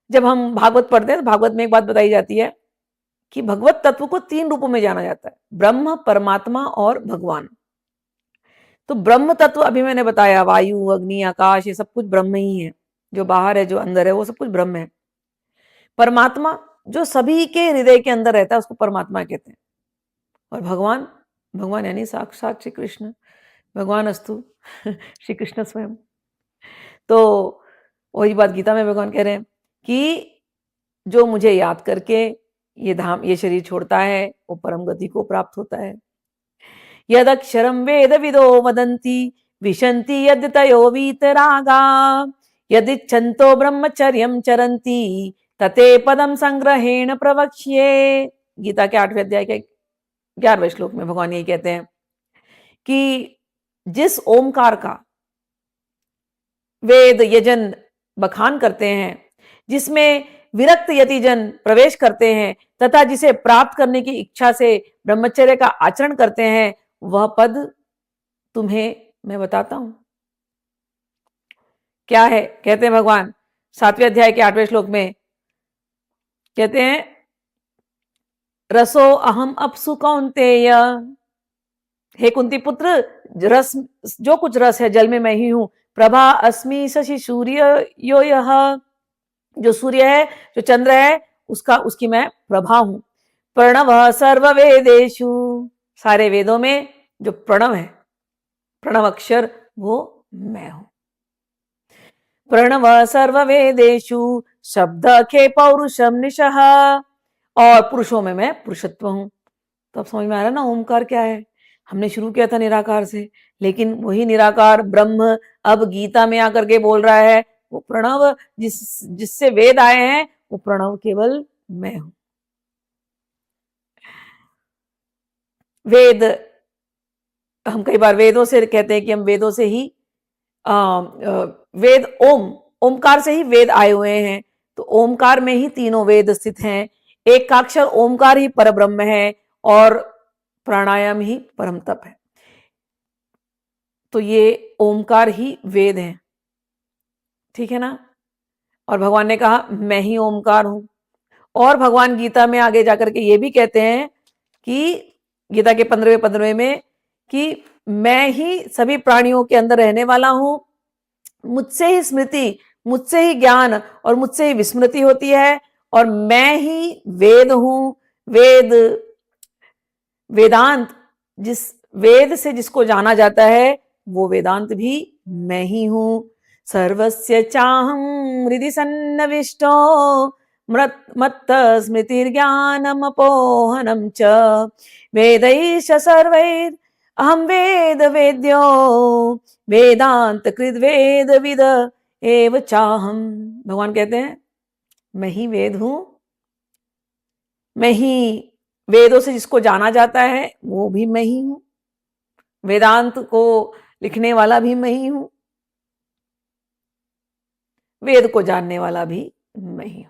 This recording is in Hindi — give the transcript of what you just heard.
जब हम भागवत पढ़ते हैं तो भागवत में एक बात बताई जाती है कि भगवत तत्व को 3 रूपों में जाना जाता है, ब्रह्म, परमात्मा और भगवान। तो ब्रह्म तत्व अभी मैंने बताया, वायु, अग्नि, आकाश, ये सब कुछ ब्रह्म ही है। जो बाहर है, जो अंदर है, वो सब कुछ ब्रह्म है। परमात्मा जो सभी के हृदय के अंदर रहता है, उसको परमात्मा कहते हैं। और भगवान, भगवान यानी साक्षात श्री कृष्ण, भगवान अस्तु श्री कृष्ण स्वयं। तो वही बात गीता में भगवान कह रहे हैं कि जो मुझे याद करके ये धाम, ये शरीर छोड़ता है, वो परम गति को प्राप्त होता है। यदक्षरं वेद विदो वदन्ति विशन्ति यद्यतयो वीतरागा यदिच्छन्तो ब्रह्मचर्यं चरन्ति तते पदम संग्रहेण प्रवक्ष्ये। गीता के 8वें अध्याय के 11वें श्लोक में भगवान यही कहते हैं कि जिस ओमकार का वेद यजन बखान करते हैं, जिसमें विरक्त यतिजन प्रवेश करते हैं तथा जिसे प्राप्त करने की इच्छा से ब्रह्मचर्य का आचरण करते हैं, वह पद तुम्हें मैं बताता हूं। क्या है? कहते हैं भगवान 7वें अध्याय के 8वें श्लोक में कहते हैं, रसो अहम अपसु कौन्तेय, हे कुंती पुत्र, रस, जो कुछ रस है जल में मैं ही हूं। प्रभा अस्मि शशि सूर्य यो यह, जो सूर्य है, जो चंद्र है, उसकी मैं प्रभा हूं। प्रणव सर्व वेदेशु, सारे वेदों में जो प्रणव है, प्रणव अक्षर, वो मैं हूं। प्रणव सर्व वेदेशु शब्द के पौरुषम निशः, और पुरुषों में मैं पुरुषत्व हूं। तो अब समझ में आ रहा है ना ओमकार क्या है। हमने शुरू किया था निराकार से, लेकिन वही निराकार ब्रह्म अब गीता में आकर के बोल रहा है, वो प्रणव जिससे वेद आए हैं, वो प्रणव केवल मैं हूं। वेद, हम कई बार वेदों से कहते हैं कि हम वेदों से ही वेद, ओमकार से ही वेद आए हुए हैं। तो ओमकार में ही तीनों वेद स्थित हैं। एक का अक्षर ओमकार ही परब्रह्म है और प्राणायाम ही परम तप है। तो ये ओमकार ही वेद है, ठीक है ना। और भगवान ने कहा मैं ही ओमकार हूं। और भगवान गीता में आगे जाकर के ये भी कहते हैं कि गीता के 15वें में कि मैं ही सभी प्राणियों के अंदर रहने वाला हूं, मुझसे ही स्मृति, मुझसे ही ज्ञान और मुझसे ही विस्मृति होती है, और मैं ही वेद हूं। वेद, वेदांत, जिस वेद से जिसको जाना जाता है, वो वेदांत भी मैं ही हूं। सर्वस्य चाहं हृदि सन्निविष्टो मत्त स्मृतिर्ज्ञानमपोहनं च वेदैश्च सर्वैर् अहं वेद वेद्यो वेदांत कृद वेद विद एव चाहम। भगवान कहते हैं मैं ही वेद हूं, मैं ही वेदों से जिसको जाना जाता है वो भी मैं ही हूं, वेदांत को लिखने वाला भी मैं ही हूं, वेद को जानने वाला भी मैं ही हूं।